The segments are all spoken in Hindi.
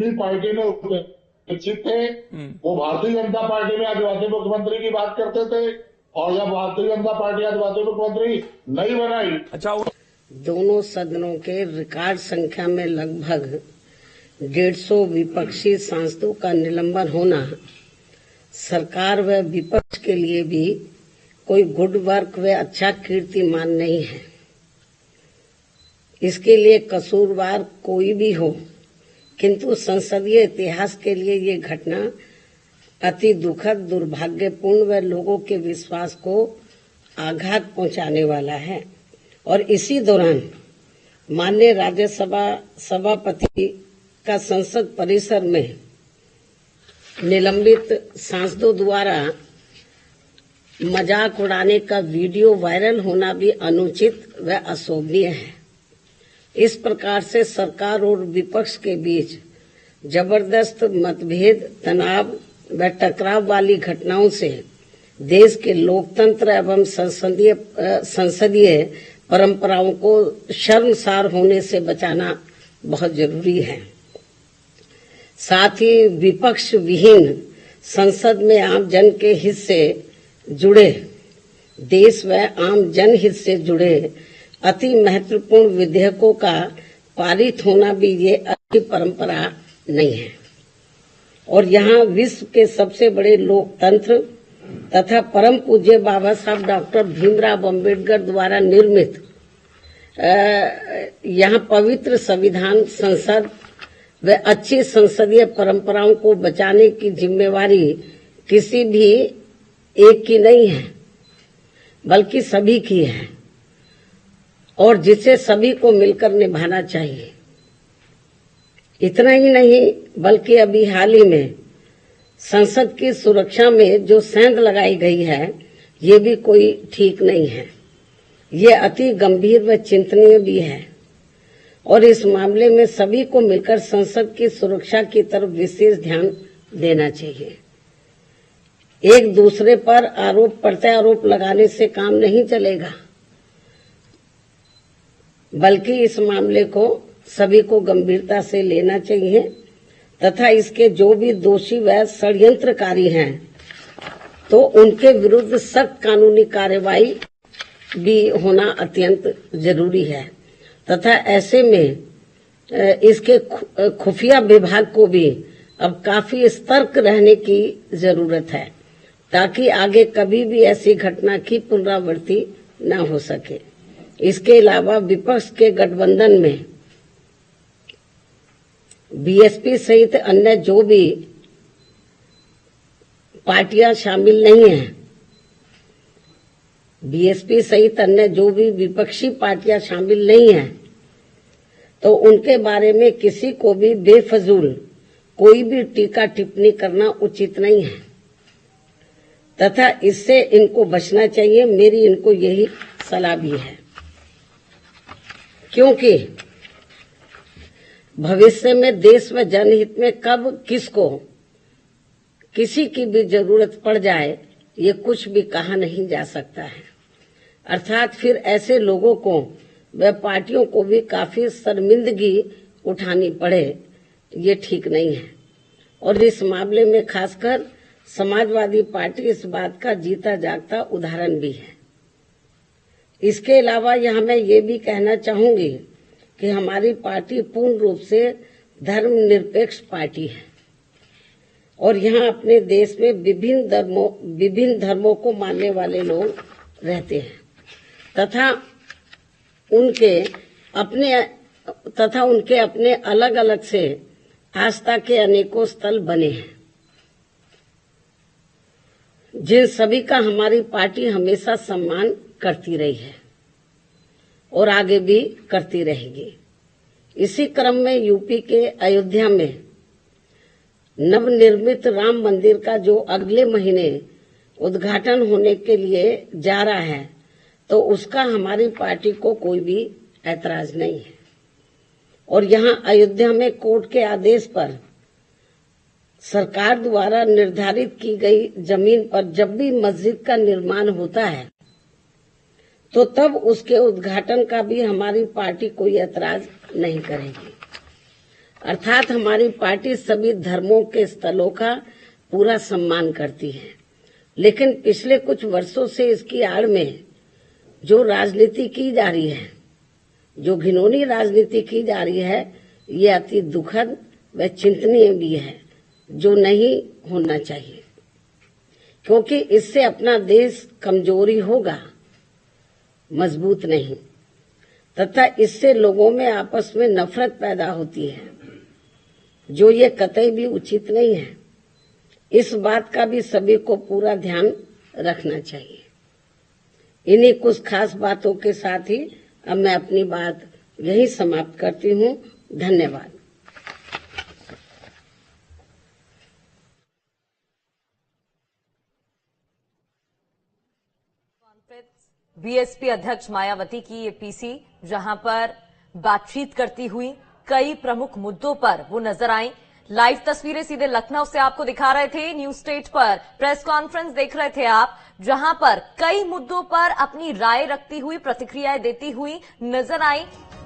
उनकी पार्टी में उपेक्षित थे। वो भारतीय जनता पार्टी में आदिवासी मुख्यमंत्री की बात करते थे, और जब भारतीय जनता पार्टी आदिवासी मुख्यमंत्री नहीं बनाई। अच्छा, दोनों सदनों के रिकॉर्ड संख्या में लगभग 150 विपक्षी सांसदों का निलंबन होना सरकार व विपक्ष के लिए भी कोई गुड वर्क व अच्छा कीर्तिमान नहीं है। इसके लिए कसूरवार कोई भी हो, किंतु संसदीय इतिहास के लिए ये घटना अति दुखद, दुर्भाग्यपूर्ण व लोगों के विश्वास को आघात पहुंचाने वाला है। और इसी दौरान माननीय राज्यसभा सभापति का संसद परिसर में निलंबित सांसदों द्वारा मजाक उड़ाने का वीडियो वायरल होना भी अनुचित व अशोभनीय है। इस प्रकार से सरकार और विपक्ष के बीच जबरदस्त मतभेद, तनाव व टकराव वाली घटनाओं से देश के लोकतंत्र एवं संसदीय परंपराओं को शर्मसार होने से बचाना बहुत जरूरी है। साथ ही विपक्ष विहीन संसद में आम जन के हित से जुड़े, देश व आम जनहित से जुड़े अति महत्वपूर्ण विधेयकों का पारित होना भी ये अच्छी परंपरा नहीं है। और यहाँ विश्व के सबसे बड़े लोकतंत्र तथा परम पूज्य बाबा साहब डॉक्टर भीमराव अम्बेडकर द्वारा निर्मित यहाँ पवित्र संविधान, संसद व अच्छी संसदीय परंपराओं को बचाने की जिम्मेवारी किसी भी एक की नहीं है, बल्कि सभी की है, और जिसे सभी को मिलकर निभाना चाहिए। इतना ही नहीं, बल्कि अभी हाल ही में संसद की सुरक्षा में जो सेंध लगाई गई है, ये भी कोई ठीक नहीं है। ये अति गंभीर व चिंतनीय भी है, और इस मामले में सभी को मिलकर संसद की सुरक्षा की तरफ विशेष ध्यान देना चाहिए। एक दूसरे पर आरोप प्रत्यारोप लगाने से काम नहीं चलेगा, बल्कि इस मामले को सभी को गंभीरता से लेना चाहिए तथा इसके जो भी दोषी व षड्यंत्रकारी हैं तो उनके विरुद्ध सख्त कानूनी कार्रवाई भी होना अत्यंत जरूरी है तथा ऐसे में इसके खुफिया विभाग को भी अब काफी सतर्क रहने की जरूरत है, ताकि आगे कभी भी ऐसी घटना की पुनरावृत्ति न हो सके। इसके अलावा विपक्ष के गठबंधन में बीएसपी सहित अन्य जो भी पार्टियां शामिल नहीं हैं, बीएसपी सहित अन्य जो भी विपक्षी पार्टियां शामिल नहीं हैं, तो उनके बारे में किसी को भी बेफजूल कोई भी टीका टिप्पणी करना उचित नहीं है तथा इससे इनको बचना चाहिए। मेरी इनको यही सलाह भी है, क्योंकि भविष्य में देश व जनहित में कब किसको किसी की भी जरूरत पड़ जाए, ये कुछ भी कहा नहीं जा सकता है। अर्थात फिर ऐसे लोगों को व पार्टियों को भी काफी शर्मिंदगी उठानी पड़े, ये ठीक नहीं है। और इस मामले में खासकर समाजवादी पार्टी इस बात का जीता जागता उदाहरण भी है। इसके अलावा यहाँ मैं ये भी कहना चाहूंगी कि हमारी पार्टी पूर्ण रूप से धर्मनिरपेक्ष पार्टी है और यहाँ अपने देश में विभिन्न धर्मों को मानने वाले लोग रहते हैं तथा उनके अपने अलग अलग से आस्था के अनेकों स्थल बने हैं, जिन सभी का हमारी पार्टी हमेशा सम्मान करती रही है और आगे भी करती रहेगी। इसी क्रम में यूपी के अयोध्या में नवनिर्मित राम मंदिर का जो अगले महीने उद्घाटन होने के लिए जा रहा है, तो उसका हमारी पार्टी को कोई भी ऐतराज नहीं है। और यहाँ अयोध्या में कोर्ट के आदेश पर सरकार द्वारा निर्धारित की गई जमीन पर जब भी मस्जिद का निर्माण होता है, तो तब उसके उद्घाटन का भी हमारी पार्टी कोई ऐतराज नहीं करेगी। अर्थात हमारी पार्टी सभी धर्मों के स्थलों का पूरा सम्मान करती है, लेकिन पिछले कुछ वर्षों से इसकी आड़ में जो राजनीति की जा रही है, जो घिनौनी राजनीति की जा रही है, ये अति दुखद व चिंतनीय भी है, जो नहीं होना चाहिए, क्योंकि इससे अपना देश कमजोरी होगा, मजबूत नहीं, तथा इससे लोगों में आपस में नफरत पैदा होती है, जो ये कतई भी उचित नहीं है। इस बात का भी सभी को पूरा ध्यान रखना चाहिए। इन्हीं कुछ खास बातों के साथ ही अब मैं अपनी बात यही समाप्त करती हूँ। धन्यवाद। बीएसपी अध्यक्ष मायावती की ये पीसी, जहां पर बातचीत करती हुई कई प्रमुख मुद्दों पर वो नजर आई। लाइव तस्वीरें सीधे लखनऊ से आपको दिखा रहे थे। न्यूज स्टेट पर प्रेस कॉन्फ्रेंस देख रहे थे आप, जहां पर कई मुद्दों पर अपनी राय रखती हुई, प्रतिक्रियाएं देती हुई नजर आई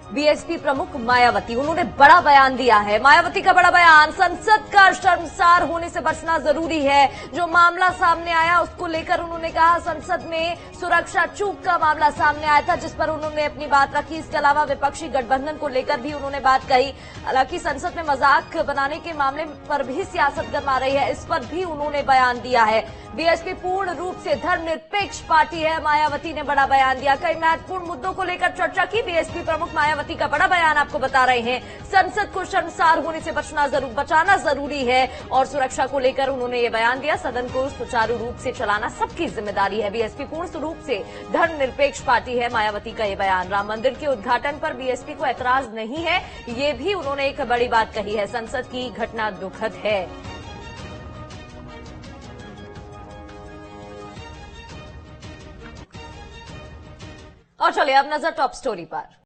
बीएसपी प्रमुख मायावती। उन्होंने बड़ा बयान दिया है। मायावती का बड़ा बयान, संसद का शर्मसार होने से बचना जरूरी है। जो मामला सामने आया उसको लेकर उन्होंने कहा, संसद में सुरक्षा चूक का मामला सामने आया था, जिस पर उन्होंने अपनी बात रखी। इसके अलावा विपक्षी गठबंधन को लेकर भी उन्होंने बात कही। हालांकि संसद में मजाक बनाने के मामले पर भी सियासत गरमा रही है, इस पर भी उन्होंने बयान दिया है। बीएसपी पूर्ण रूप से धर्मनिरपेक्ष पार्टी है, मायावती ने बड़ा बयान दिया। कई महत्वपूर्ण मुद्दों को लेकर चर्चा की। बीएसपी प्रमुख मायावती का बड़ा बयान आपको बता रहे हैं। संसद को शर्मसार होने से बचाना जरूरी है और सुरक्षा को लेकर उन्होंने ये बयान दिया। सदन को सुचारू रूप से चलाना सबकी जिम्मेदारी है। बीएसपी पूर्ण रूप से धर्मनिरपेक्ष पार्टी है, मायावती का ये बयान। राम मंदिर के उद्घाटन पर बीएसपी को ऐतराज नहीं है, ये भी उन्होंने एक बड़ी बात कही है। संसद की घटना दुखद है। और चलिए अब नजर टॉप स्टोरी पर।